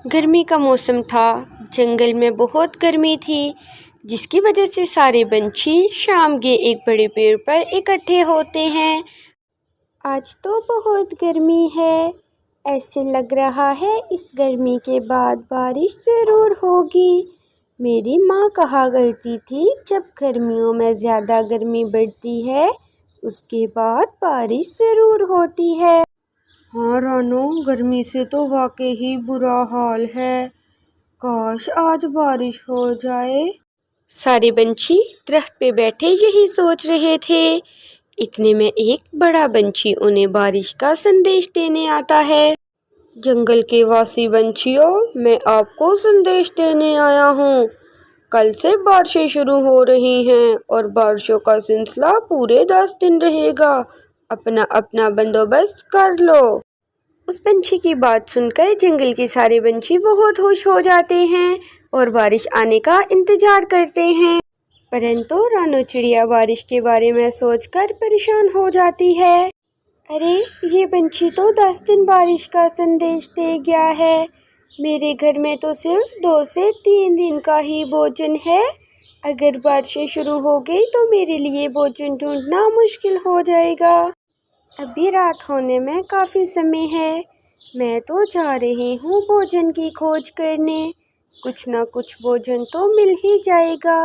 گرمی کا موسم تھا۔ جنگل میں بہت گرمی تھی، جس کی وجہ سے سارے پنچھی شام کے ایک بڑے پیڑ پر اکٹھے ہوتے ہیں۔ آج تو بہت گرمی ہے، ایسے لگ رہا ہے اس گرمی کے بعد بارش ضرور ہوگی۔ میری ماں کہا کرتی تھی جب گرمیوں میں زیادہ گرمی بڑھتی ہے اس کے بعد بارش ضرور ہوتی ہے۔ ہاں رانو، گرمی سے تو واقعی برا حال ہے، کاش آج بارش ہو جائے۔ سارے پنچھی درخت پہ بیٹھے یہی سوچ رہے تھے۔ اتنے میں ایک بڑا پنچھی انہیں بارش کا سندیش دینے آتا ہے۔ جنگل کے واسی پنچھیوں، میں آپ کو سندیش دینے آیا ہوں۔ کل سے بارشیں شروع ہو رہی ہیں اور بارشوں کا سلسلہ پورے 10 دن رہے گا، اپنا اپنا بندوبست کر لو۔ اس پنچھی کی بات سن کر جنگل کے سارے پنچھی بہت خوش ہو جاتے ہیں اور بارش آنے کا انتظار کرتے ہیں۔ پرنتو رانو چڑیا بارش کے بارے میں سوچ کر پریشان ہو جاتی ہے۔ ارے یہ پنچھی تو 10 دن بارش کا سندیش دے گیا ہے، میرے گھر میں تو صرف 2 سے 3 دن کا ہی بھوجن ہے۔ اگر بارشیں شروع ہو گئی تو میرے لیے بھوجن ڈھونڈنا مشکل ہو جائے گا۔ ابھی رات ہونے میں کافی سمے ہے، میں تو جا رہی ہوں بھوجن کی کھوج کرنے، کچھ نہ کچھ بھوجن تو مل ہی جائے گا۔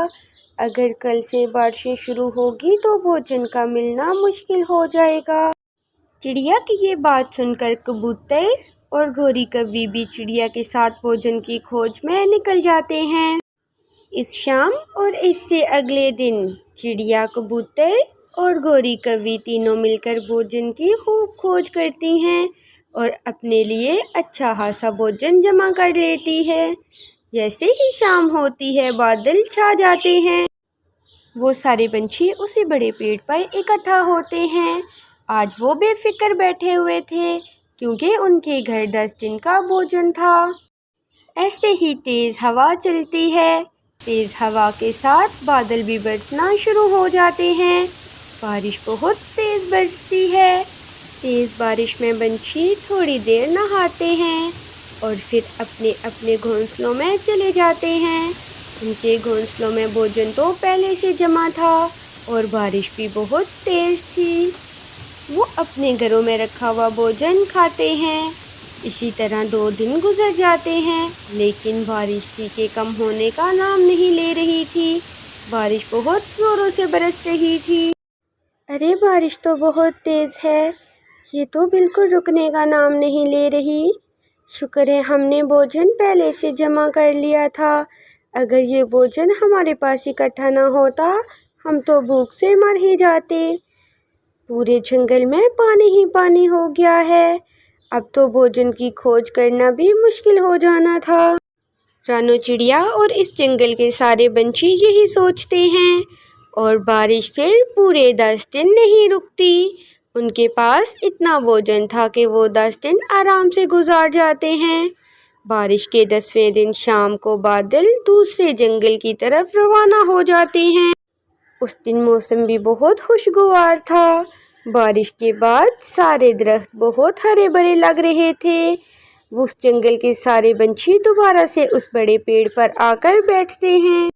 اگر کل سے بارشیں شروع ہوگی تو بھوجن کا ملنا مشکل ہو جائے گا۔ چڑیا کی یہ بات سن کر کبوتر اور گوری کوی بھی چڑیا کے ساتھ بھوجن کی کھوج میں نکل جاتے ہیں۔ اس شام اور اس سے اگلے دن چڑیا، کبوتر اور گوری کوی تینوں مل کر بھوجن کی خوب کھوج کرتی ہیں اور اپنے لیے اچھا خاصا بھوجن جمع کر لیتی ہے۔ جیسے ہی شام ہوتی ہے بادل چھا جاتے ہیں۔ وہ سارے پنچھی اسی بڑے پیڑ پر اکٹھا ہوتے ہیں۔ آج وہ بے فکر بیٹھے ہوئے تھے کیونکہ ان کے گھر 10 دن کا بھوجن تھا۔ ایسے ہی تیز ہوا چلتی ہے، تیز ہوا کے ساتھ بادل بھی برسنا شروع ہو جاتے ہیں۔ بارش بہت تیز برستی ہے۔ تیز بارش میں پنچھی تھوڑی دیر نہاتے ہیں اور پھر اپنے اپنے گھونسلوں میں چلے جاتے ہیں۔ ان کے گھونسلوں میں بھوجن تو پہلے سے جمع تھا اور بارش بھی بہت تیز تھی۔ وہ اپنے گھروں میں رکھا ہوا بھوجن کھاتے ہیں۔ اسی طرح 2 دن گزر جاتے ہیں، لیکن بارش تھی کہ کم ہونے کا نام نہیں لے رہی تھی۔ بارش بہت زوروں سے برس رہی تھی۔ ارے بارش تو بہت تیز ہے، یہ تو بالکل رکنے کا نام نہیں لے رہی۔ شکر ہے ہم نے بھوجن پہلے سے جمع کر لیا تھا، اگر یہ بھوجن ہمارے پاس اکٹھا نہ ہوتا ہم تو بھوک سے مر ہی جاتے۔ پورے جنگل میں پانی ہی پانی ہو گیا ہے، اب تو بھوجن کی کھوج کرنا بھی مشکل ہو جانا تھا۔ رانو چڑیا اور اس جنگل کے سارے پنچھی یہی سوچتے ہیں اور بارش پھر پورے 10 دن نہیں رکتی۔ ان کے پاس اتنا بھوجن تھا کہ وہ 10 دن آرام سے گزار جاتے ہیں۔ بارش کے 10ویں دن شام کو بادل دوسرے جنگل کی طرف روانہ ہو جاتے ہیں۔ اس دن موسم بھی بہت خوشگوار تھا۔ بارش کے بعد سارے درخت بہت ہرے بھرے لگ رہے تھے۔ اس جنگل کے سارے پنچھی دوبارہ سے اس بڑے پیڑ پر آ کر بیٹھتے ہیں۔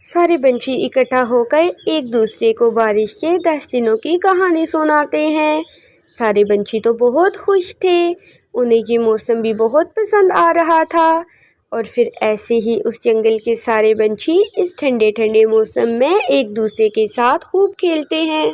سارے پنچھی اکٹھا ہو کر ایک دوسرے کو بارش کے 10 دنوں کی کہانی سناتے ہیں۔ سارے پنچھی تو بہت خوش تھے، انہیں یہ موسم بھی بہت پسند آ رہا تھا۔ اور پھر ایسے ہی اس جنگل کے سارے پنچھی اس ٹھنڈے ٹھنڈے موسم میں ایک دوسرے کے ساتھ خوب کھیلتے ہیں۔